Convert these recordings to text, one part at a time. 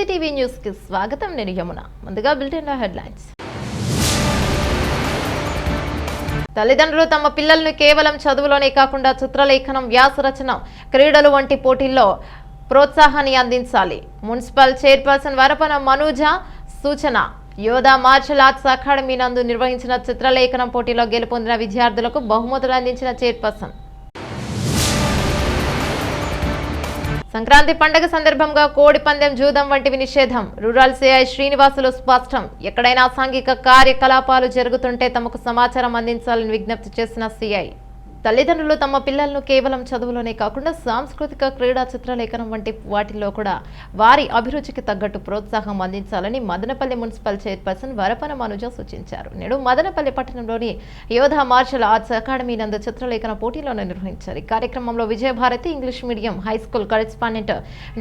CTV news కి స్వాగతం. నేను యమున. ముందుగా బులెటిన్ లో హెడ్లైన్స్. తల్లిదండ్రులు తమ పిల్లలను కేవలం చదువులోనే కాకుండా చిత్రలేఖనం, వ్యాస రచన, క్రీడలు వంటి పోటీల్లో ప్రోత్సాహాన్ని అందించాలి. మున్సిపల్ చైర్పర్సన్ వరపన మనూజ సూచన. యోధా మార్షల్ ఆర్ట్స్ అకాడమీ నందు నిర్వహించిన చిత్రలేఖనం పోటీలో గెలుపొందిన విద్యార్థులకు బహుమతులు అందించిన చైర్పర్సన్. సంక్రాంతి పండుగ సందర్భంగా కోడి పందెం, జూదం వంటివి నిషేధం. రూరల్ సిఐ శ్రీనివాసులు స్పష్టం. ఎక్కడైనా అసాంఘిక కార్యకలాపాలు జరుగుతుంటే తమకు సమాచారం అందించాలని విజ్ఞప్తి చేసిన సిఐ. తల్లిదండ్రులు తమ పిల్లలను కేవలం చదువులోనే కాకుండా సాంస్కృతిక, క్రీడా, చిత్రలేఖనం వంటి వాటిల్లో కూడా వారి అభిరుచికి తగ్గట్టు ప్రోత్సాహం అందించాలని మదనపల్లి మున్సిపల్ చైర్పర్సన్ వరపన మనుజ సూచించారు. నేడు మదనపల్లి పట్టణంలోని యోధా మార్షల్ ఆర్ట్స్ అకాడమీ నందు చిత్రలేఖన పోటీలను నిర్వహించారు. ఈ కార్యక్రమంలో Vijayabharathi English medium high school correspondent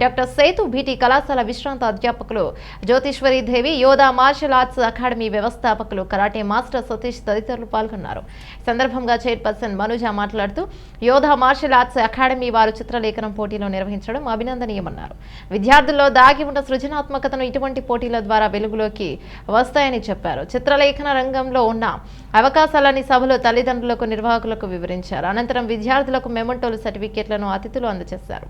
doctor Sethu, BT కళాశాల విశ్రాంత అధ్యాపకులు Jyothiswari Devi, Yodha martial arts academy వ్యవస్థాపకులు కరాటే మాస్టర్ సతీష్ తదితరులు పాల్గొన్నారు. ఈ సందర్భంగా చైర్పర్సన్ మనుజ మాట్లాడుతూ యోధా మార్షల్ ఆర్ట్స్ అకాడమీ వారు చిత్రలేఖనం పోటీలో నిర్వహించడం అభినందనీయమన్నారు. విద్యార్థుల్లో దాగి ఉన్న సృజనాత్మకతను ఇటువంటి పోటీల ద్వారా వెలుగులోకి వస్తాయని చెప్పారు. చిత్రలేఖన రంగంలో ఉన్న అవకాశాలని సభలో తల్లిదండ్రులకు, నిర్వాహకులకు వివరించారు. అనంతరం విద్యార్థులకు మెమంటోలు, సర్టిఫికేట్లను అతిథులు అందజేశారు.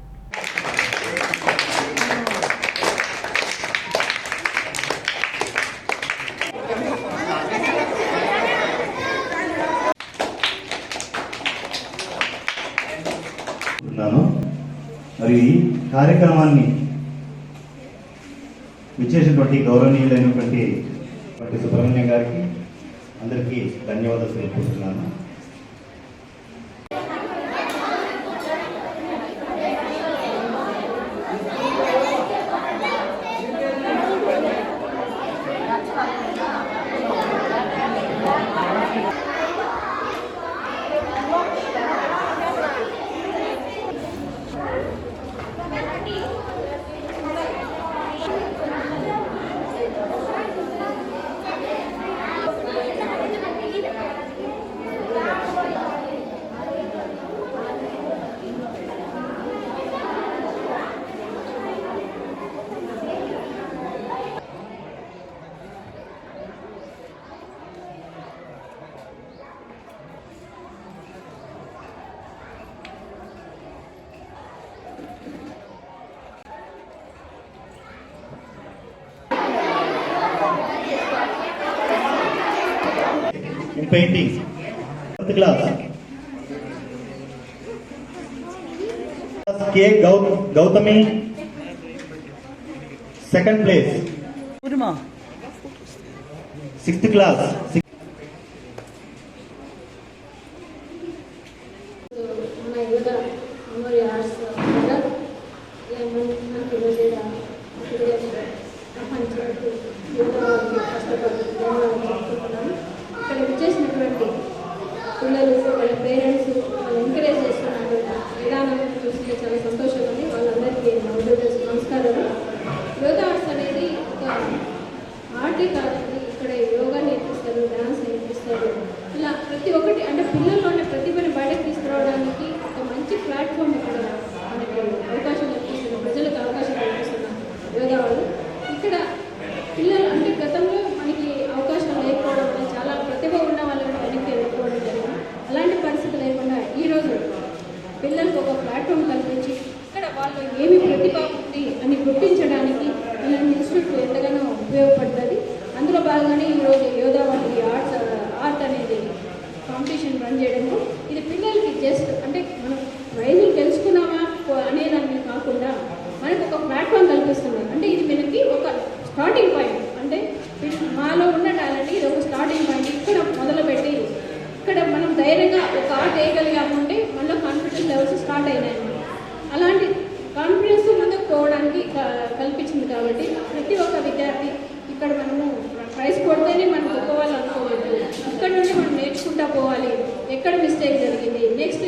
మరి ఈ కార్యక్రమాన్ని విచ్చేసినటువంటి గౌరవనీయులైనటువంటి సుబ్రహ్మణ్యం గారికి అందరికీ ధన్యవాదాలు తెలుపుతున్నాను. Painting. Class. K. Gautami. Second place. 6th class. పిల్లలు, వాళ్ళ పేరెంట్స్ వాళ్ళు ఎంకరేజ్ చేస్తున్నటువంటి విధానం చూస్తుంటే చాలా సంతోషంగా ఉంది. వాళ్ళందరికీ నమస్కారాలు. యోగా ఆర్ట్స్ అనేది ఒక ఆర్టే కాదండి. ఇక్కడ యోగా నేర్పిస్తారు, డాన్స్ నేర్పిస్తారు. ఇలా ప్రతి ఒక్కటి అంటే పిల్లల్లోనే ప్రతిభని బయటకు తీసుకురావడానికి ఒక మంచి ప్లాట్ఫామ్ ఇక్కడ మనకి అవకాశం కల్పిస్తున్నారు, ప్రజలకు అవకాశం కల్పిస్తున్నారు యోగా వాళ్ళు. ఇక్కడ పిల్లలు అంటే గతంలో మనకి అవకాశం లేకపోవడం వల్ల చాలా ప్రతిభ ఉన్న వాళ్ళని వెనక్కి వెళ్ళిపోవడం జరిగింది. అలాంటి పరిస్థితి లేకుండా ఈరోజు పిల్లలకు ఒక ప్లాట్ఫామ్ కల్పించి ఇక్కడ వాళ్ళు ఏమి ప్రతిభ ఉంది అని గుర్తించడానికి ఇలాంటి ఇన్స్టిట్యూట్ ఎంతగానో ఉపయోగపడుతుంది. అందులో భాగంగానే ఈరోజు యోధా వాళ్ళకి ఆర్ట్ అనేది కాంపిటీషన్ రన్ చేయడము. ఇది పిల్లలకి జస్ట్ అంటే మనం ప్రైజులు తెలుసుకున్నామా అనేదాన్ని కాకుండా మనకు ఒక ప్లాట్ఫామ్ కల్పిస్తుంది. అంటే ఇది మనకి ఒక స్టార్టింగ్ పాయింట్. అంటే మాలో ఉన్న టాలెంట్ ఇది ఒక స్టార్టింగ్ పాయింట్. ఇక్కడ మొదలుపెట్టి ఇక్కడ మనం ధైర్యంగా ఒక ఆర్ట్ వేయగలిగామంటే మనలో కాన్ఫిడెన్స్ లెవెల్స్ స్టార్ట్ అయినాయి. అలాంటి కాన్ఫిడెన్స్ ముందుకు పోవడానికి కల్పించింది. కాబట్టి ప్రతి ఒక్క విద్యార్థి ఇక్కడ మనము ప్రైజ్ కొడితేనే మనం గొప్పవాళ్ళు అనుకోవద్దు. ఇక్కడ నుండి మనం నేర్చుకుంటా పోవాలి. ఎక్కడ మిస్టేక్ జరిగింది, నెక్స్ట్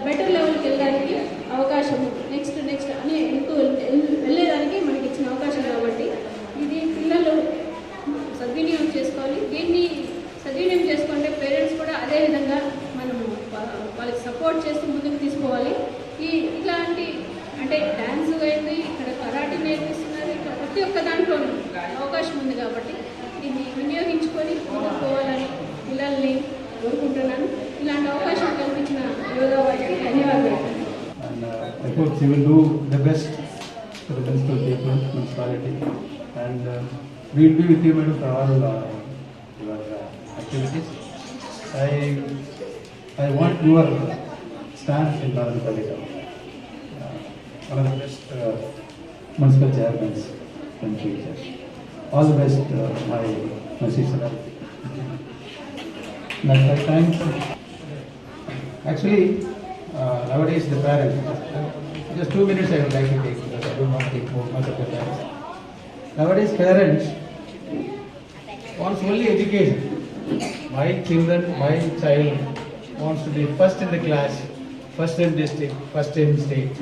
బెటర్ లెవెల్కి వెళ్ళడానికి అవకాశం, నెక్స్ట్ అని వెళ్ళేదానికి మనకి ఇచ్చిన అవకాశం. కాబట్టి ఇది పిల్లలు సద్వినియోగం చేసుకోవాలి. దీన్ని సద్వినియోగం చేసుకుంటే పేరెంట్స్ కూడా అదేవిధంగా మనము వాళ్ళకి సపోర్ట్ చేస్తూ ముందుకు తీసుకోవాలి. ఇట్లాంటి అంటే డ్యాన్స్ అయింది, ఇక్కడ కరాటే నేర్పిస్తున్నారు, ఇక్కడ ప్రతి ఒక్క కాబట్టి దీన్ని వినియోగించుకొని ముందుకు పోవాలని పిల్లల్ని కోరుకుంటున్నాను. ఇలాంటి అవకాశం కల్పించిన యోగా వారికి ధన్యవాదాలు. And I hope you will do the best for the municipal people, municipality, and we will be with you, madam, for all your activities. I want your stand in Naranapalli town. One of the best municipal chairmen in future. All the best, my sister. That time, actually, nowadays the parents, just 2 minutes I would like to take because I don't want to take more much of the time. Nowadays parents wants only education. My children, my child wants to be first in the class, first in district, first in state.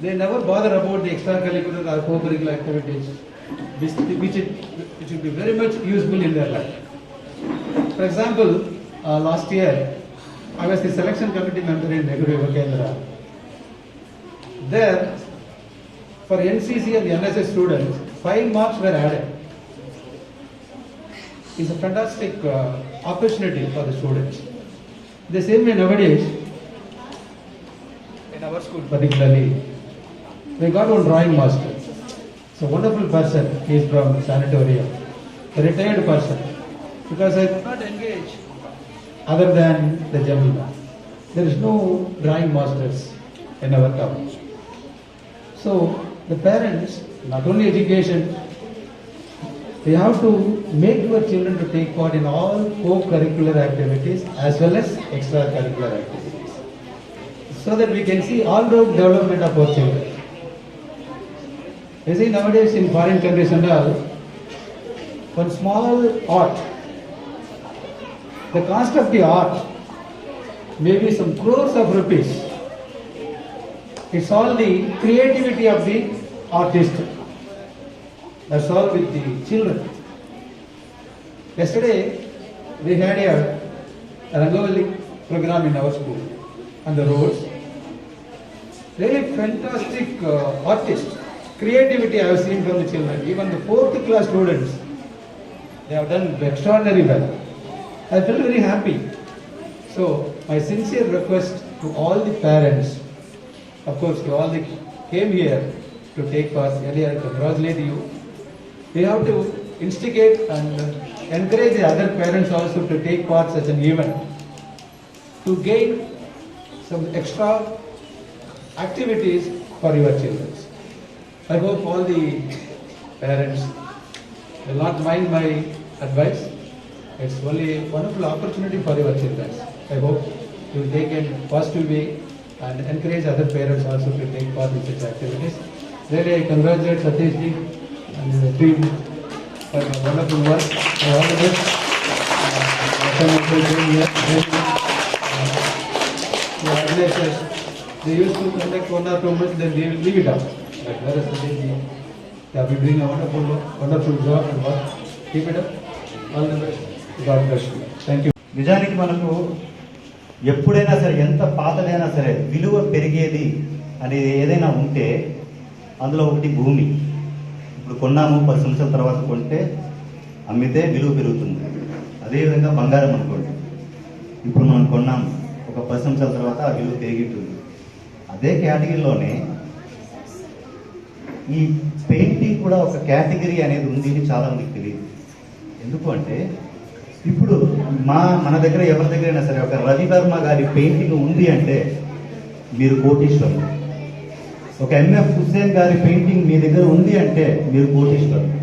They never bother about the extracurricular or co-curricular activities, which will be very much useful in their life. For example, last year I was the selection committee member in Nehru Yuva Kendra. There, for NCC and NSS students, 5 marks were added. It's a fantastic opportunity for the students. The same way nowadays, in our school particularly, we got one drawing master. It's a wonderful person. He is from sanatorium, a retired person. Because I could not engage other than the gentleman. There is no drawing masters in our town. So the parents, not only education, they have to make your children to take part in all co-curricular activities as well as extracurricular activities, so that we can see all-round development of our children. You see, nowadays in foreign countries and all, one small art, the cost of the art may be some crores of rupees. It's all the creativity of the artist. That's all with the children. Yesterday, we had a Rangoli program in our school on the roads. Really fantastic artists. Creativity I have seen from the children. Even the 4th class students, they have done extraordinarily well. I felt very happy. So, my sincere request to all the parents, of course, to all the came here to take part. Earlier, I congratulate you. We have to instigate and encourage the other parents also to take part in such an event to gain some extra activities for your children. I hope all the parents will not mind my advice. It's only a wonderful opportunity for your children. I hope you will take it positive way and encourage other parents also to take part in such activities. Really, I congratulate Satish ji and the team for the wonderful work. All the best. The organizers, they used to conduct 1 or 2 months, then they will leave it up. But whereas Satish ji, they have been doing a wonderful job and work. Keep it up. All the best. God bless you. Thank you. నిజానికి మనకు ఎప్పుడైనా సరే, ఎంత పాతదైనా సరే, విలువ పెరిగేది అనేది ఏదైనా ఉంటే అందులో ఒకటి భూమి. ఇప్పుడు కొన్నాము, 10 సంవత్సరాల తర్వాత కొంటే అమ్మితే విలువ పెరుగుతుంది. అదేవిధంగా బంగారం అనుకోండి, ఇప్పుడు మనం కొన్నాము, ఒక 10 సంవత్సరాల తర్వాత ఆ విలువ పెరిగిస్తుంది. అదే కేటగిరీలోనే ఈ పెయింటింగ్ కూడా ఒక కేటగిరీ అనేది ఉంది. ఇది చాలా మందికి తెలియదు. ఎందుకు అంటే, ఇప్పుడు మన దగ్గర ఎవరి దగ్గర అయినా సరే ఒక రవివర్మ గారి పెయింటింగ్ ఉంది అంటే మీరు కోటీశ్వరులు. ఒక ఎంఎఫ్ హుస్సేన్ గారి పెయింటింగ్ మీ దగ్గర ఉంది అంటే మీరు కోటీశ్వరులు.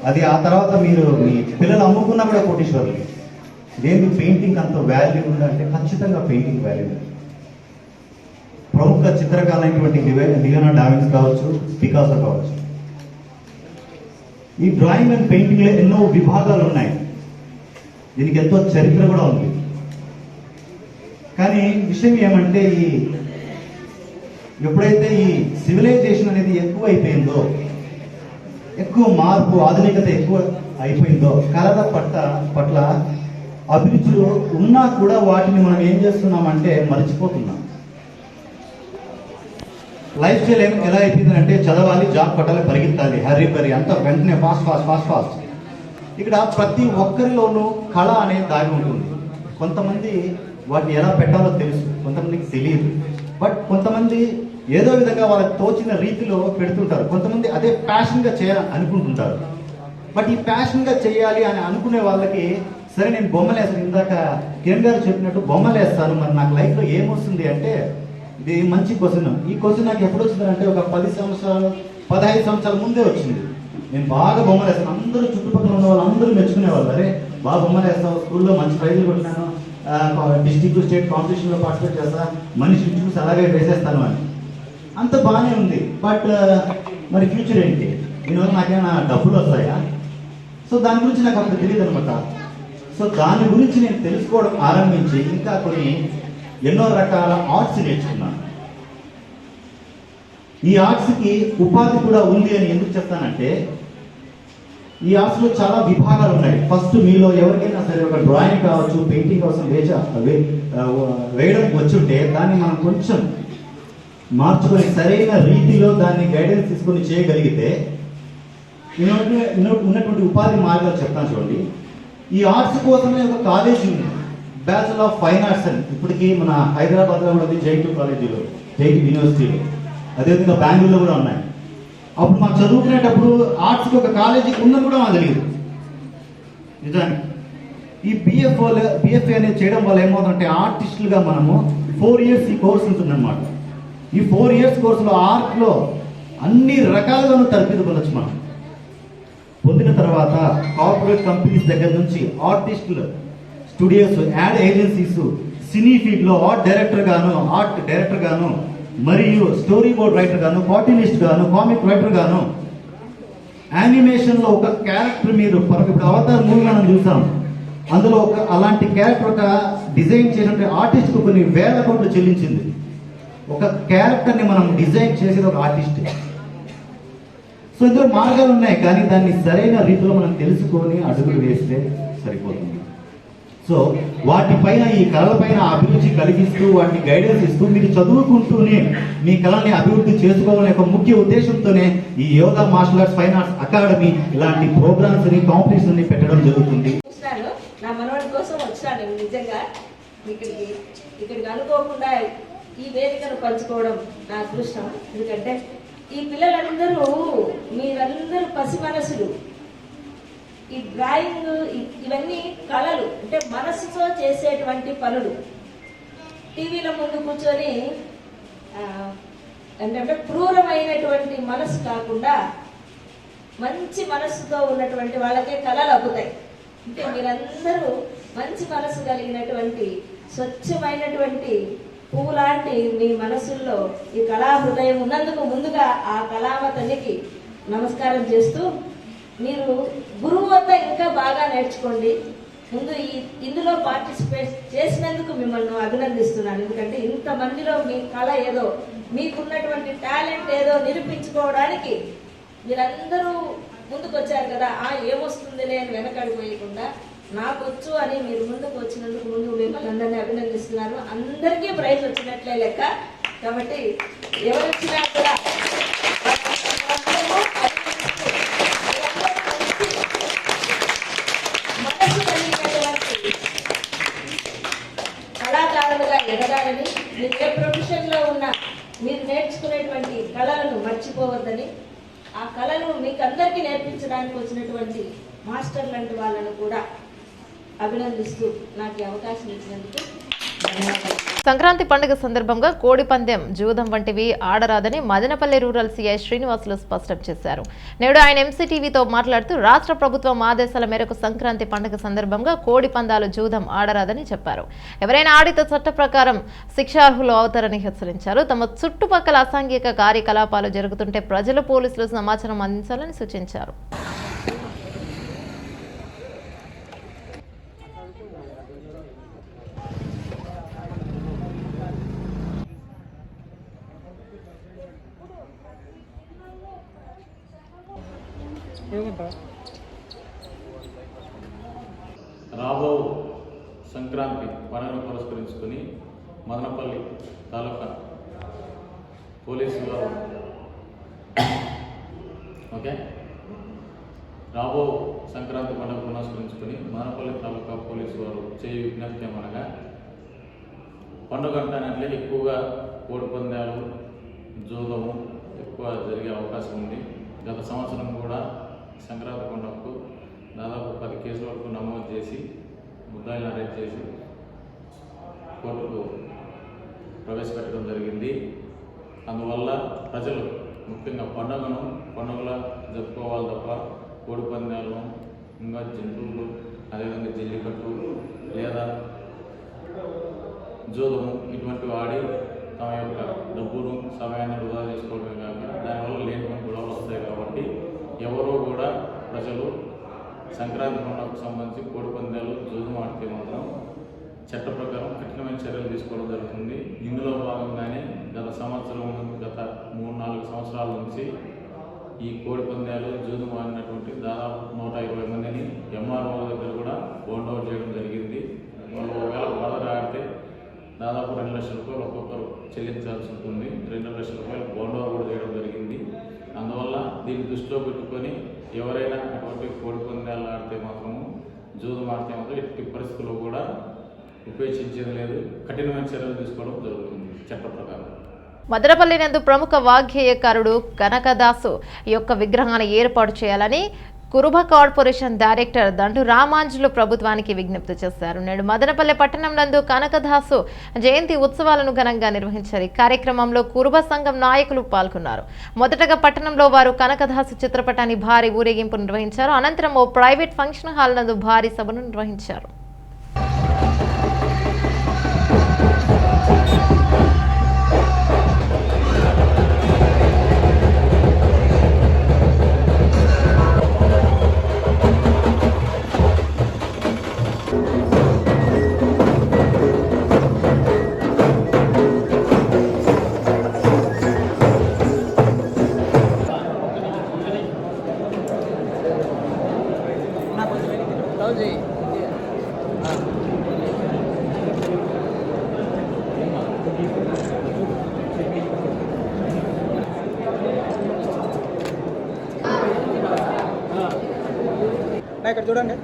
అది ఆ తర్వాత మీరు మీ పిల్లలు అమ్ముకున్నా కూడా కోటీశ్వరులు. దేనికి పెయింటింగ్ అంత వాల్యూ ఉందంటే ఖచ్చితంగా పెయింటింగ్ వాల్యూ ఉంది. ప్రముఖ చిత్రకారులైనటువంటి లియోనార్డో డా వించి కావచ్చు, పికాసో కావచ్చు. ఈ డ్రాయింగ్ అండ్ పెయింటింగ్లో ఎన్నో విభాగాలు ఉన్నాయి. దీనికి ఎంతో చరిత్ర కూడా ఉంది. కానీ విషయం ఏమంటే, ఎప్పుడైతే ఈ సివిలైజేషన్ అనేది ఎక్కువ అయిపోయిందో, ఎక్కువ మార్పు, ఆధునికత ఎక్కువ అయిపోయిందో, కళల పట్ల అభిరుచులు ఉన్నా కూడా వాటిని మనం ఏం చేస్తున్నామంటే మర్చిపోతున్నాం. లైఫ్ స్టైల్ ఎలా అయిపోయిందంటే చదవాలి, జాబ్ కొట్టాలి, పరిగెత్తాలి, హర్రీ బరీ అంతా వెంటనే ఫాస్ట్. ఇక్కడ ప్రతి ఒక్కరిలోనూ కళ అనేది దాగి ఉంటుంది. కొంతమంది వాటిని ఎలా పెట్టాలో తెలుసు, కొంతమందికి తెలియదు. బట్ కొంతమంది ఏదో విధంగా వాళ్ళకి తోచిన రీతిలో పెడుతుంటారు. కొంతమంది అదే ప్యాషన్గా చేయాలని అనుకుంటుంటారు. బట్ ఈ ప్యాషన్గా చేయాలి అని అనుకునే వాళ్ళకి సరే నేను బొమ్మలు వేస్తాను, ఇందాక కిరణ్ గారు చెప్పినట్టు బొమ్మలు వేస్తాను, మరి నాకు లైఫ్లో ఏమొస్తుంది అంటే ఇది మంచి క్వశ్చన్. ఈ క్వశ్చన్ నాకు ఎప్పుడు వచ్చిందంటే ఒక 10 సంవత్సరాలు 15 సంవత్సరాల ముందే వచ్చింది. నేను బాగా బొమ్మలు వేస్తాను, అందరూ చుట్టుపక్కల ఉన్న వాళ్ళు అందరూ మెచ్చుకునేవాళ్ళు, అరే బాగా బొమ్మలు వేస్తావు, స్కూల్లో మంచి ప్రైజులు కొట్టినాను, డిస్ట్రిక్ట్ స్టేట్ కాంపిటీషన్లో పార్టిసిపేట్ చేస్తా, మనిషిని చూసి అలాగే వేసేస్తాను అని. అంత బాగానే ఉంది. బట్ మరి ఫ్యూచర్ ఏంటి, దీనివల్ల నాకేమైనా డబ్బులు వస్తాయా? సో దాని గురించి నాకు అంత తెలియదు అనమాట. సో దాని గురించి నేను తెలుసుకోవడం ఆరంభించి ఇంకా ఎన్నో రకాల ఆర్ట్స్ నేర్చుకున్నాను. ఈ ఆర్ట్స్కి ఉపాధి కూడా ఉంది అని ఎందుకు చెప్తానంటే, ఈ ఆర్ట్స్లో చాలా విభాగాలు ఉన్నాయి. ఫస్ట్ మీలో ఎవరికైనా సరే ఒక డ్రాయింగ్ కావచ్చు, పెయింటింగ్ కోసం వేయడం వచ్చుంటే దాన్ని మనం కొంచెం మార్చుకొని సరైన రీతిలో దాన్ని గైడెన్స్ తీసుకొని చేయగలిగితే ఉన్నటువంటి ఉపాధి మార్గాలు చెప్తాను చూడండి. ఈ ఆర్ట్స్ కోసమే ఒక కాలేజీ ఉంది, బ్యాచులర్ ఆఫ్ ఫైన్ ఆర్ట్స్ అని. ఇప్పటికీ మన హైదరాబాద్లో కూడా ఉంది, జైటు కాలేజీలో, జైటు యూనివర్సిటీలో, అదేవిధంగా బెంగళూరులో కూడా ఉన్నాయి. అప్పుడు మాకు చదువుకునేటప్పుడు ఆర్ట్స్కి ఒక కాలేజీ ఉందని కూడా మాకు తెలియదు నిజానికి. ఈ బిఎఫ్ఏ అనేది చేయడం వల్ల ఏమవుతుందంటే ఆర్టిస్టులుగా మనము 4 years ఈ కోర్స్ ఉంటుందన్నమాట. ఈ 4 years కోర్సులో ఆర్ట్లో అన్ని రకాలుగా తరబిదు పొందొచ్చు. మనం పొందిన తర్వాత కార్పొరేట్ కంపెనీస్ దగ్గర నుంచి ఆర్టిస్టులు, స్టూడియోస్, యాడ్ ఏజెన్సీస్, సినీ ఫీల్డ్లో ఆర్ట్ డైరెక్టర్ గాను మరియు స్టోరీ బోర్డ్ రైటర్ గాను, కార్టూనిస్ట్ గాను, కామిక్ రైటర్ గాను, యానిమేషన్లో ఒక క్యారెక్టర్ మీరు ఇప్పుడు అవతార్ మూవీ మనం చూసాం, అందులో అలాంటి క్యారెక్టర్ ఒక డిజైన్ చేసినట్టు ఆర్టిస్ట్కు కొన్ని వేల కోట్లు చెల్లించింది. ఒక క్యారెక్టర్ని మనం డిజైన్ చేసేది ఒక ఆర్టిస్ట్. సో ఇందులో మార్గాలు ఉన్నాయి, కానీ దాన్ని సరైన రీతిలో మనం తెలుసుకొని అడుగులు వేస్తే సరిపోతుంది. సో వాటిపైన, ఈ కళలపైన అభిరుచి కలిగిస్తూ వాటిని గైడెన్స్ ఇస్తూ మీరు చదువుకుంటూనే మీ కళని అభివృద్ధి చేసుకోవాలనే ఒక ముఖ్య ఉద్దేశంతోనే ఈ yoga martial arts fine arts academy ఇలాంటి ప్రోగ్రామ్స్ ని, కాంపిటీషన్ ని పెట్టడం జరుగుతుంది. నా మనవాడి కోసం వచ్చాను నిజంగా ఇక్కడికి అనుకోకుండా ఈ వేదికను పంచుకోవడం నా అదృష్టం. ఎందుకంటే ఈ పిల్లలందరూ, మీరందరూ పసి మనసులు. ఈ డ్రాయింగ్ ఇవన్నీ కళలు, అంటే మనసుతో చేసేటువంటి పనులు. టీవీల ముందు కూర్చొని అంటే క్రూరమైనటువంటి మనసు కాకుండా మంచి మనసుతో ఉన్నటువంటి వాళ్ళకే కళలు అబ్బుతాయి. అంటే మీరందరూ మంచి మనసు కలిగినటువంటి స్వచ్ఛమైనటువంటి పువ్వు లాంటి మీ మనసుల్లో ఈ కళా హృదయం ఉన్నందుకు ముందుగా ఆ కళావతనికి నమస్కారం చేస్తూ, మీరు గురువు వద్ద ఇంకా బాగా నేర్చుకోండి. ముందు ఇందులో పార్టిసిపేట్ చేసినందుకు మిమ్మల్ని అభినందిస్తున్నాను. ఎందుకంటే ఇంతమందిలో మీ కళ ఏదో, మీకున్నటువంటి టాలెంట్ ఏదో నిరూపించుకోవడానికి మీరందరూ ముందుకు వచ్చారు కదా. ఏమొస్తుందిలే అని వెనకడిపోయకుండా నాకు వచ్చు అని మీరు ముందుకు వచ్చినందుకు ముందు మిమ్మల్ని అందరినీ అభినందిస్తున్నాను. అందరికీ ప్రైజ్ వచ్చినట్లే లెక్క. కాబట్టి ఎవరు వచ్చినా కూడా మనసు కలిగినటువంటి కళాకారులుగా ఎదగాలని, మీరు ఏ ప్రొఫెషన్లో ఉన్నా మీరు నేర్చుకునేటువంటి కళలను మర్చిపోవద్దని, ఆ కళను మీకు అందరికీ నేర్పించడానికి వచ్చినటువంటి మాస్టర్ లాంటి వాళ్ళను కూడా అభినందిస్తూ నాకు ఈ అవకాశం ఇచ్చినందుకు ధన్యవాదాలు. సంక్రాంతి పండుగ సందర్భంగా కోడి పందెం, జూదం వంటివి ఆడరాదని మదనపల్లి రూరల్ సీఐ శ్రీనివాసులు స్పష్టం చేశారు. నేడు ఆయన ఎంసీటీవీతో మాట్లాడుతూ రాష్ట్ర ప్రభుత్వం ఆదేశాల మేరకు సంక్రాంతి పండుగ సందర్భంగా కోడి పందాలు, జూదం ఆడరాదని చెప్పారు. ఎవరైనా ఆడితే చట్ట ప్రకారం శిక్షార్హులు అవుతారని హెచ్చరించారు. తమ చుట్టుపక్కల అసాంఘిక కార్యకలాపాలు జరుగుతుంటే ప్రజలు, పోలీసులు సమాచారం అందించాలని సూచించారు. రాబో సంక్రాంతి పండుగను పురస్కరించుకొని మదనపల్లి తాలూకా పోలీసు వారు ఓకే రాబో సంక్రాంతి పండుగ పునస్కరించుకొని మదనపల్లి తాలూకా పోలీసు వారు చేయి విజ్ఞప్తి ఏమనగా పండుగ అంటానంటే ఎక్కువగా కోడి పందాలు జూదము ఎక్కువ జరిగే అవకాశం ఉంది. గత సంవత్సరం కూడా సంక్రాంతి పండుగకు దాదాపు 10 కేసుల వరకు నమోదు చేసి ముద్దాయిలను అరెస్ట్ చేసి కోర్టుకు ప్రవేశపెట్టడం జరిగింది. అందువల్ల ప్రజలు ముఖ్యంగా పండుగలా జరుపుకోవాలి తప్ప కోడి పందాలను ఇంకా జంతువులు అదేవిధంగా జల్లికట్టు లేదా జూదము ఇటువంటివి ఆడి తమ యొక్క డబ్బును సమయాన్ని వృధా చేసుకోవడమే కాక దానివల్ల లేని గొడవలు వస్తాయి. కాబట్టి ఎవరో కూడా ప్రజలు సంక్రాంతి పండుగకు సంబంధించి కోడి పందాలు జూదం ఆడితే మాత్రం చట్ట ప్రకారం కఠినమైన చర్యలు తీసుకోవడం జరుగుతుంది. ఇందులో భాగంగానే గత 3-4 సంవత్సరాల నుంచి ఈ కోడి పందాలు జూదం ఆడినటువంటి దాదాపు 120 మందిని ఎంఆర్ఓ దగ్గర కూడా బౌండ్ అవుట్ చేయడం జరిగింది. వాళ్ళు ఒకవేళ బాధగా ఆడితే దాదాపు 2 లక్షల రూపాయలు ఒక్కొక్కరు చెల్లించాల్సి ఉంటుంది. 2 లక్షల రూపాయలు బౌండ్ అవుట్ కూడా చేయడం జరిగింది. అందువల్ల దీన్ని దృష్టిలో పెట్టుకొని ఎవరైనా అటువంటి కోడి పందాలు ఆడితే మాత్రము జూదం ఆడితే మాత్రం ఎట్టి పరిస్థితుల్లో కూడా ఉపేక్షించేది లేదు. కఠినమైన చర్యలు తీసుకోవడం జరుగుతుంది చట్ట ప్రకారం. మదనపల్లి నందు ప్రముఖ వాగ్గేయకారుడు కనకదాసు యొక్క విగ్రహాన్ని ఏర్పాటు చేయాలని కురుబ కార్పొరేషన్ డైరెక్టర్ దండు రామాంజులు ప్రభుత్వానికి విజ్ఞప్తి చేశారు. నేడు మదనపల్లి పట్టణం నందు కనకదాసు జయంతి ఉత్సవాలను ఘనంగా నిర్వహించారు. ఈ కార్యక్రమంలో కురుబ సంఘం నాయకులు పాల్గొన్నారు. మొదటగా పట్టణంలో వారు కనకదాసు చిత్రపటాన్ని భారీ ఊరేగింపు నిర్వహించారు. అనంతరం ఓ ప్రైవేట్ ఫంక్షన్ హాల్ నందు భారీ సభను నిర్వహించారు. ఇక్కడ చూడండి.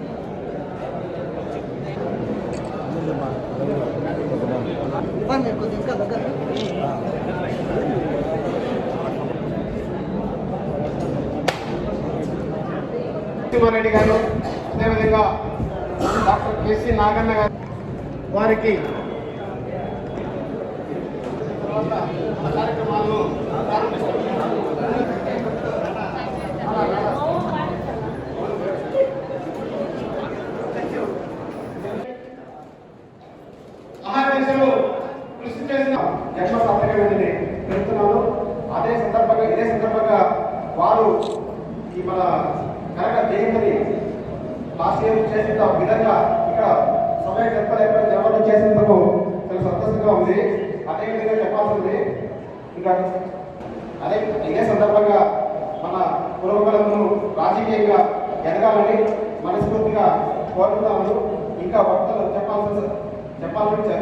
రెడ్డి గారు, అదేవిధంగా డాక్టర్ కేసీ నాగన్న గారు వారికి కార్యక్రమాలను ఆహారేశ్వరు కృషి చేసిన జన్మ సార్థకమైనది పెడుతున్నాను. ఇదే సందర్భంగా వారు ఈ మన కనక జయంతిని లాస్ట్ ఇయర్ చేసిన విధంగా ఇక్కడ సమయం జరపడం చేసినందుకు చాలా సంతోషంగా ఉంది. అదేవిధంగా చెప్పాల్సింది ఇంకా ఇదే సందర్భంగా మన కుటుంబాలను రాజకీయంగా ఎదగాలని మనస్ఫూర్తిగా కోరుతున్నాను. ఇంకా వక్తలు చెప్పాల్సి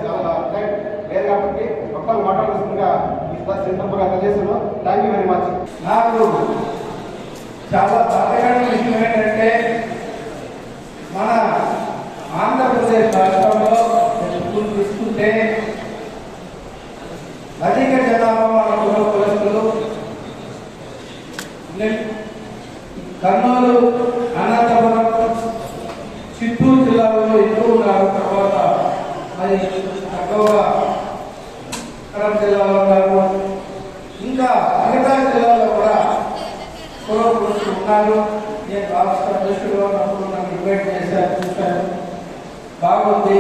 చాలా టైం లేదు కాబట్టి ఒక్కరు మాట్లాడాల్సిందిగా సందర్భంగా తెలియజేస్తున్నాను. Thank you very much. నాకు చాలా బాధకరమైన విషయం ఏంటంటే మన ఆంధ్రప్రదేశ్ రాష్ట్రంలో తీసుకుంటే అధిక జనాభా మన కులస్తులు కర్నూలు, అనంతపురం, చిత్తూరు జిల్లాలో ఎక్కువ ఉన్నారు. తర్వాత అది తక్కువగా కడప జిల్లాలో ఉన్నారు. ఇంకా మిగతా జిల్లాలో కూడా కులస్తులు ఉన్నారు. నేను రాష్ట్ర అధ్యక్షుడుగా ఉన్నప్పుడు నన్ను ఇన్వైట్ చేశాను, చూశాను, బాగుంది.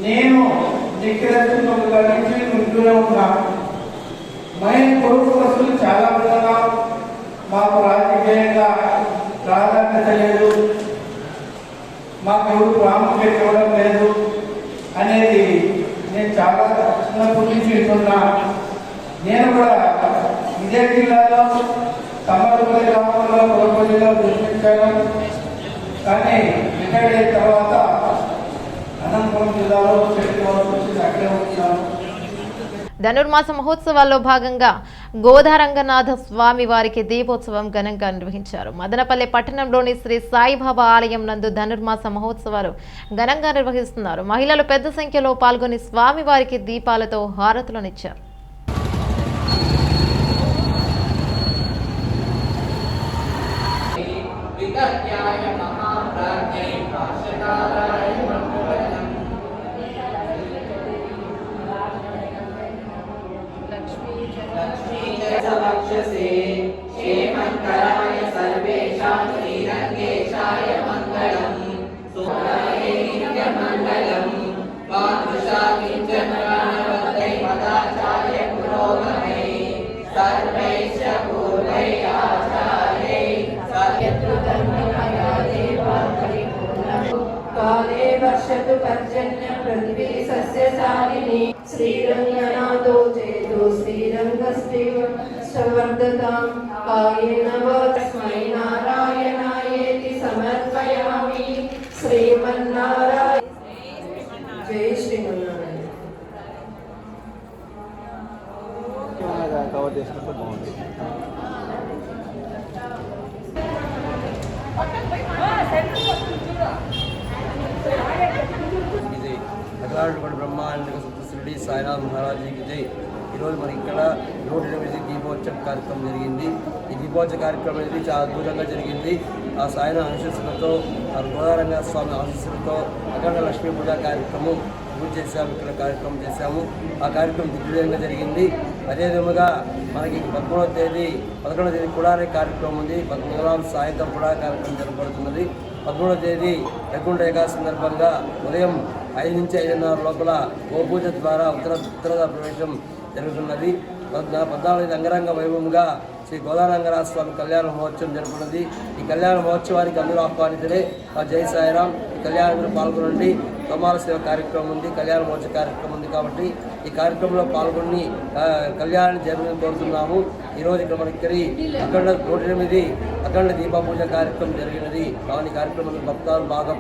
నేను నిగ్రహించుకున్న నుంచి వింటూనే ఉన్నాను. మేము కులస్తులు చాలా విధంగా మాకు రాజకీయంగా ప్రాధాన్యత లేదు, మాకు ఎవరు ప్రాముఖ్యత ఇవ్వడం లేదు అనేది నేను చాలా చిన్నప్పటి నుంచి వింటున్నా. నేను కూడా ఇదే జిల్లాలో తమ్మలపల్లి గ్రామంలో కులపల్లిలో దృష్టించాను. కానీ రిటైర్డ్ అయిన తర్వాత అనంతపురం జిల్లాలో చెట్టు వరకు వచ్చి అక్కడే ఉంటున్నాను. ధనుర్మాస మహోత్సవాల్లో భాగంగా గోదారంగనాథ స్వామి వారికి దీపోత్సవం ఘనంగా నిర్వహించారు. మదనపల్లె పట్టణంలోని శ్రీ సాయిబాబా ఆలయం నందు ధనుర్మాస మహోత్సవాలు ఘనంగా నిర్వహిస్తున్నారు. మహిళలు పెద్ద సంఖ్యలో పాల్గొని స్వామి వారికి దీపాలతో హారతులనిచ్చారు. काले वर्षतु पर्जन्य पृथ्वी सस्यशालिनी श्रीरङ्गनाथो चेतो श्रीरङ्गस्तेव संवर्धतां कायेन तस्मै नारायणायेति समर्पयामि श्रीमन्नारायण जय श्रीमन्नारायण. కవర్ చేసినప్పుడు బాగుంది. ఇది అఖిలాండ బ్రహ్మాండ శిరిడి సాయినాథ్ మహారాజుకి జై. ఈరోజు మనకి ఇక్కడ 108 దీపోత్సవ కార్యక్రమం జరిగింది. ఈ దీపోత్సవ కార్యక్రమం అనేది చాలా అద్భుతంగా జరిగింది. ఆ సాయినాథ్ ఆశీస్సులతో, ఆ గోదారంగ స్వామి ఆశీస్సులతో అఖండ లక్ష్మీ పూజ కార్యక్రమం పూజ చేశాము. ఇక్కడ కార్యక్రమం చేశాము. ఆ కార్యక్రమం దిగ్విజయంగా జరిగింది. అదేవిధంగా మనకి 11వ తేదీ 11వ తేదీ కుడారి కార్యక్రమం ఉంది. 11వ సాయంత్రం కూడా కార్యక్రమం జరగబడుతున్నది. 13వ తేదీ వైకుంఠ ఏకాదశి సందర్భంగా ఉదయం 5 నుంచి 5:30 లోపల గోపూజ ద్వారా ఉత్తర ప్రవేశం జరుగుతున్నది. 14వ అంగరంగ వైభవంగా శ్రీ గోదారంగనాథ స్వామి కళ్యాణ మహోత్సవం జరుగుతున్నది. ఈ కళ్యాణ మహోత్సవానికి అందరూ ఆహ్వానితులే. జై సాయిరాం. ఈ కళ్యాణంలో పాల్గొనండి. తోమాల సేవ కార్యక్రమం ఉంది, కళ్యాణ మహోత్సవ కార్యక్రమం ఉంది. కాబట్టి ఈ కార్యక్రమంలో పాల్గొని కళ్యాణాన్ని జరగాలని కోరుతున్నాము. ఈరోజు ఇక్కడ మనకి అఖండ 108 అఖండ దీప పూజ కార్యక్రమం జరిగినది. కావున ఈ కార్యక్రమంలో భక్తాలు బాగా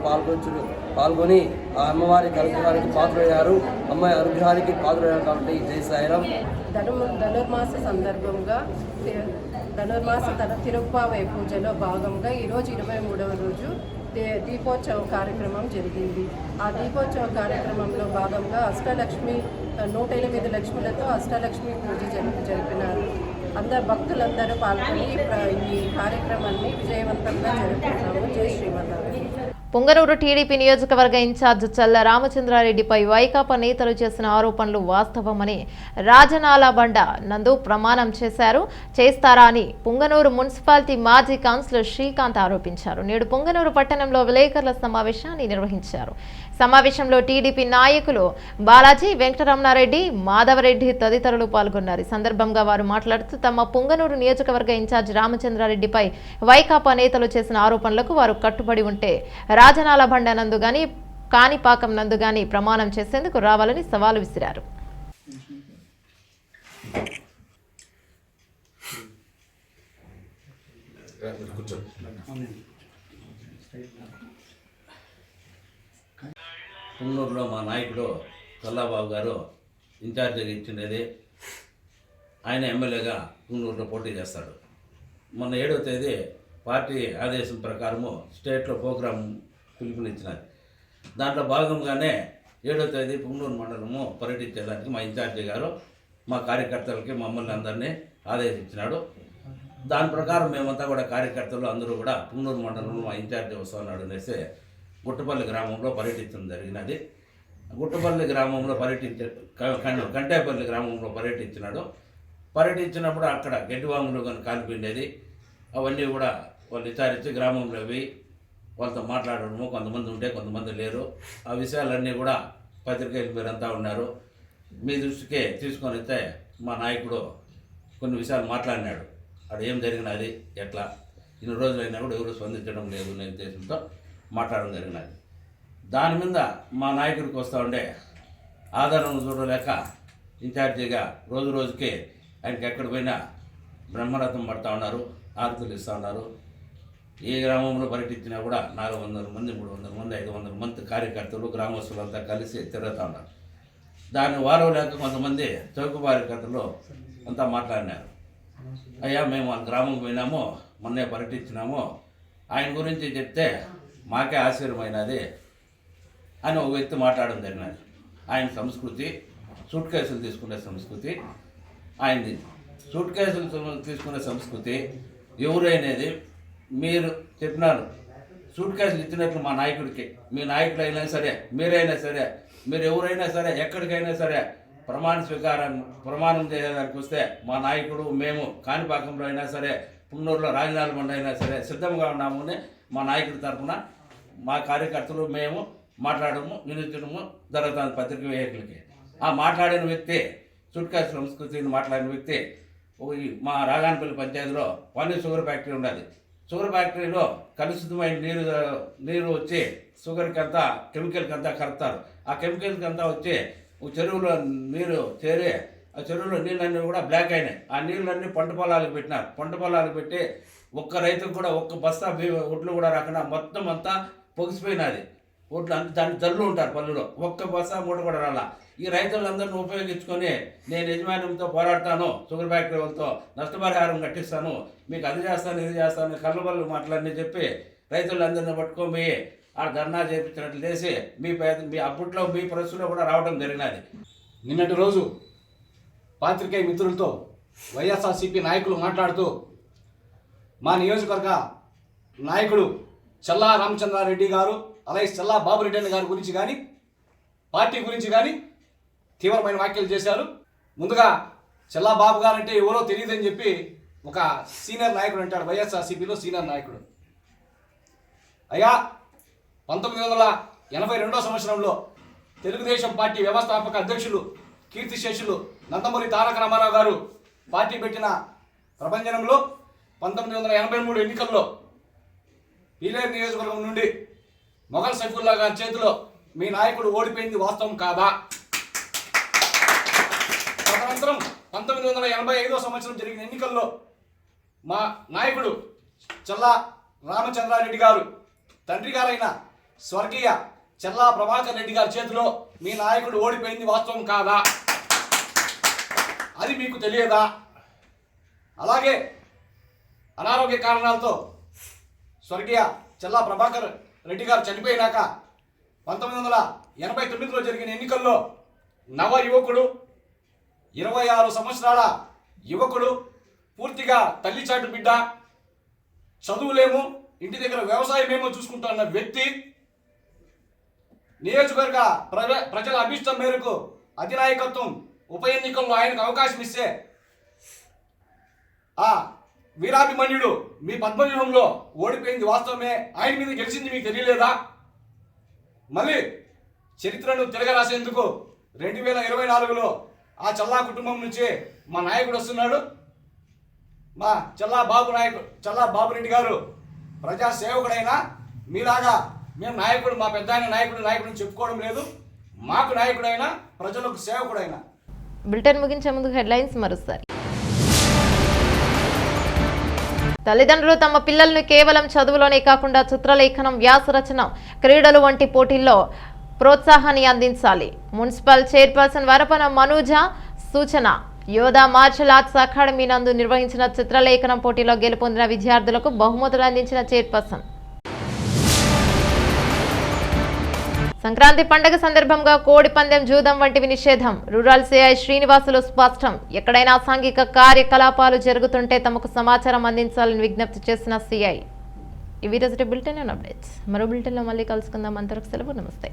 పాల్గొని ఆ అమ్మవారి అనుగ్రహానికి పాత్రయ్యారు. అమ్మాయి అనుగ్రహానికి పాత్రయ్యారు. కాబట్టి జై సాయిరాం. ధనుర్మాస సందర్భంగా ధనుర్మాస తిరుప్పావై పూజలో భాగంగా ఈరోజు 23వ రోజు దీపోత్సవ కార్యక్రమం జరిగింది. ఆ దీపోత్సవ కార్యక్రమంలో భాగంగా అష్టలక్ష్మి 108 లక్ష్ములతో అష్టలక్ష్మి పూజ జరిపినారు. అందరు భక్తులందరూ పాల్గొని ఈ కార్యక్రమాన్ని విజయవంతంగా జరుపుకున్నాము. జై శ్రీమన్నారాయణ. పొంగనూరు టీడీపీ నియోజకవర్గ ఇన్ఛార్జ్ చల్ల రామచంద్రారెడ్డిపై వైకాపా నేతలు చేసిన ఆరోపణలు వాస్తవమని రాజనాలబండ నందు ప్రమాణం చేస్తారా అని పొంగనూరు మున్సిపాలిటీ మాజీ కౌన్సిలర్ శ్రీకాంత్ ఆరోపించారు. నేడు పొంగనూరు పట్టణంలో విలేకరుల సమావేశాన్ని నిర్వహించారు. సమావేశంలో టీడీపీ నాయకులు బాలాజీ, వెంకటరమణారెడ్డి, మాధవరెడ్డి తదితరులు పాల్గొన్నారు. ఈ సందర్భంగా వారు మాట్లాడుతూ తమ పొంగనూరు నియోజకవర్గ ఇన్ఛార్జ్ రామచంద్రారెడ్డిపై వైకాపా నేతలు చేసిన ఆరోపణలకు వారు కట్టుబడి ఉంటే రాజనాలబండ నందు గాని కాణిపాకం నందు గాని ప్రమాణం చేసేందుకు రావాలని సవాలు విసిరారు. పొంగనూరులో మా నాయకుడు చల్లాబాబు గారు ఇన్ఛార్జిగా ఇచ్చినది. ఆయన ఎమ్మెల్యేగా పొంగనూరులో పోటీ చేస్తాడు. మొన్న 7వ తేదీ పార్టీ ఆదేశం ప్రకారము స్టేట్లో ప్రోగ్రాం పిలుపునిచ్చినది. దాంట్లో భాగంగానే 7వ తేదీ పొంగనూరు మండలము పర్యటించేదానికి మా ఇన్ఛార్జి గారు మా కార్యకర్తలకి మమ్మల్ని అందరినీ ఆదేశించినాడు. దాని ప్రకారం మేమంతా కూడా కార్యకర్తలు అందరూ కూడా పొంగనూరు మండలంలో మా ఇన్ఛార్జి వస్తున్నాడు అనేసి గుట్టపల్లి గ్రామంలో పర్యటించడం జరిగినది. గుట్టపల్లి గ్రామంలో కంటేపల్లి గ్రామంలో పర్యటించినప్పుడు అక్కడ గడ్డివాములు కానీ కాలిపోయిండేది. అవన్నీ కూడా వాళ్ళు విచారించి గ్రామంలో పోయి వాళ్ళతో మాట్లాడడము, కొంతమంది ఉంటే కొంతమంది లేరు. ఆ విషయాలన్నీ కూడా పత్రికలు మీరంతా ఉన్నారు. మీ దృష్టికే తీసుకొని వస్తే మా నాయకుడు కొన్ని విషయాలు మాట్లాడినాడు. అక్కడ ఏం జరిగినది, ఎట్లా, ఇన్ని రోజులైనా కూడా ఎవరు స్పందించడం లేదు అనే ఉద్దేశంతో మాట్లాడడం జరిగినది. దాని మీద మా నాయకుడికి వస్తూ ఉండే ఆదరణ చూడలేక ఇన్ఛార్జిగా రోజు రోజుకి ఆయనకి ఎక్కడ పోయినా బ్రహ్మరథం పడుతూ ఉన్నారు, ఆరతులు ఇస్తూ ఉన్నారు. ఏ గ్రామంలో పర్యటించినా కూడా 400 మంది, 300 మంది, 500 మంది కార్యకర్తలు, గ్రామస్తులంతా కలిసి తిరుగుతూ ఉన్నారు. దాన్ని వారవలేక కొంతమంది చౌకబారి కథలో అంతా మాట్లాడినారు. అయ్యా మేము వాళ్ళ గ్రామం పోయినాము, మొన్నే పర్యటించినాము, ఆయన గురించి చెప్తే మాకే ఆశ్చర్యమైనది అని ఒక వ్యక్తి మాట్లాడడం జరిగినది. ఆయన సంస్కృతి సూట్ కేసులు తీసుకునే సంస్కృతి ఆయనది. సూట్ కేసులు తీసుకునే సంస్కృతి ఎవరైనది మీరు చెప్పినారు. సూట్ కేసులు ఇచ్చినట్లు మా నాయకుడికి, మీ నాయకుడు అయినా సరే, మీరైనా సరే, మీరు ఎవరైనా సరే, ఎక్కడికైనా సరే ప్రమాణం చేయడానికి వస్తే మా నాయకుడు మేము కాణిపాకంలో అయినా సరే, పున్నూరులో రాజనాలమండ అయినా సరే సిద్ధంగా ఉన్నామని మా నాయకుడి తరఫున మా కార్యకర్తలు మేము మాట్లాడము, నిలుచడము జరుగుతుంది పత్రిక విలేకరులకి. ఆ మాట్లాడిన వ్యక్తి సూట్ కేసు సంస్కృతిని మాట్లాడిన వ్యక్తి మా రాగానపల్లి పంచాయతీలో పని షుగర్ ఫ్యాక్టరీ ఉన్నది. షుగర్ ఫ్యాక్టరీలో కలుషితమైన నీరు వచ్చి షుగర్కి అంతా కెమికల్కి అంతా కలుపుతారు. ఆ కెమికల్కి అంతా వచ్చి చెరువులో నీరు చేరి ఆ చెరువులో నీళ్ళన్నీ కూడా బ్లాక్ అయినాయి. ఆ నీళ్ళన్నీ పంట పొలాలకు పెట్టినారు. పంట పొలాలకు పెట్టి ఒక్క రైతుకు కూడా ఒక్క బస్తా ఒడ్లు కూడా రాకుండా మొత్తం అంతా పొగిసిపోయినది. ఒడ్లు అంత దాన్ని జల్లు ఉంటారు పల్లెలో, ఒక్క బస్తా మూట కూడా రాలా. ఈ రైతులందరినీ ఉపయోగించుకొని నేను యజమాన్యంతో పోరాడతాను, షుగర్ ఫ్యాక్టరీ వాళ్ళతో నష్టపరిహారం కట్టిస్తాను, మీకు అది చేస్తాను ఇది చేస్తాను కళ్ళబల్లు మాటలన్నీ చెప్పి రైతులందరినీ పట్టుకొని ఆ ధర్నా చేయించినట్లు చేసి మీ అప్పట్లో మీ ప్రెస్లో కూడా రావడం జరిగినది. నిన్నటి రోజు పాత్రికేయ మిత్రులతో వైఎస్ఆర్సీపీ నాయకులు మాట్లాడుతూ మా నియోజకవర్గ నాయకుడు చల్లా రామచంద్రారెడ్డి గారు అలాగే చల్లా బాబురెడ్డి గారి గురించి కానీ పార్టీ గురించి కానీ తీవ్రమైన వ్యాఖ్యలు చేశారు. ముందుగా చల్లా బాబు గారు అంటే ఎవరో తెలియదని చెప్పి ఒక సీనియర్ నాయకుడు అంటాడు, వైఎస్ఆర్సీపీలో సీనియర్ నాయకుడు. అయ్యా 1982 సంవత్సరంలో తెలుగుదేశం పార్టీ వ్యవస్థాపక అధ్యక్షులు కీర్తిశేషులు నందమూరి తారక రామారావు గారు పార్టీ పెట్టిన ప్రభంజనంలో 1983 ఎన్నికల్లో పీలేరు నియోజకవర్గం నుండి మొఘల్ సైఫుల్లా గారి చేతిలో మీ నాయకుడు ఓడిపోయింది వాస్తవం కాదా? తదనంతరం 1985 సంవత్సరం జరిగిన ఎన్నికల్లో మా నాయకుడు చల్లా రామచంద్రారెడ్డి గారు తండ్రి గారైన స్వర్గీయ చల్లా ప్రభాకర్ రెడ్డి గారి చేతిలో మీ నాయకుడు ఓడిపోయింది వాస్తవం కాదా? అది మీకు తెలియదా? అలాగే అనారోగ్య కారణాలతో స్వర్గీయ చల్లా ప్రభాకర్ రెడ్డి గారు చనిపోయినాక 1989లో జరిగిన ఎన్నికల్లో నవ యువకుడు 26 సంవత్సరాల యువకుడు పూర్తిగా తల్లిచాటు బిడ్డ, చదువులేమో ఇంటి దగ్గర వ్యవసాయమేమో చూసుకుంటున్న వ్యక్తి నియోజకవర్గ ప్రజల అభిష్టం మేరకు అధినాయకత్వం ఉప ఎన్నికల్లో ఆయనకు అవకాశం ఇస్తే ఆ వీరాభిమన్యుడు మీ పద్మవ్యూహంలో ఓడిపోయింది వాస్తవమే, ఆయన మీద గెలిచింది మీకు తెలియలేదా? మళ్ళీ చరిత్రను తిరగరాసేందుకు 2024లో ఆ చల్లా కుటుంబం నుంచే మా నాయకుడు వస్తున్నాడు. మా చల్లా బాబురెడ్డి గారు ప్రజా సేవకుడైనా మీలాగా మేము నాయకుడు, మా పెద్ద ఆయన నాయకుడిని చెప్పుకోవడం లేదు. మాకు నాయకుడైనా ప్రజలకు సేవకుడైనా. బులెటిన్ ముగించే ముందు హెడ్లైన్స్ మరోసారి. తల్లిదండ్రులు తమ పిల్లలను కేవలం చదువులోనే కాకుండా చిత్రలేఖనం, వ్యాస రచన, క్రీడలు వంటి పోటీల్లో ప్రోత్సాహాన్ని అందించాలి. మున్సిపల్ చైర్పర్సన్ వరపన మనూజ సూచన. యోధా మార్షల్ ఆర్ట్స్ అకాడమీ నందు నిర్వహించిన చిత్రలేఖనం పోటీలో గెలుపొందిన విద్యార్థులకు బహుమతులు అందించిన చైర్పర్సన్. సంక్రాంతి పండుగ సందర్భంగా కోడి పందెం, జూదం వంటివి నిషేధం. రూరల్ సిఐ శ్రీనివాసులు స్పష్టం. ఎక్కడైనా అసాంఘిక కార్యకలాపాలు జరుగుతుంటే తమకు సమాచారం అందించాలని విజ్ఞప్తి చేసిన సిఐ. ఇవి రోజు బులెటిన్ అప్డేట్స్. మరో బులెటిన్లో మళ్ళీ కలుసుకుందాం. అంతవరకు సెలవు. నమస్తే.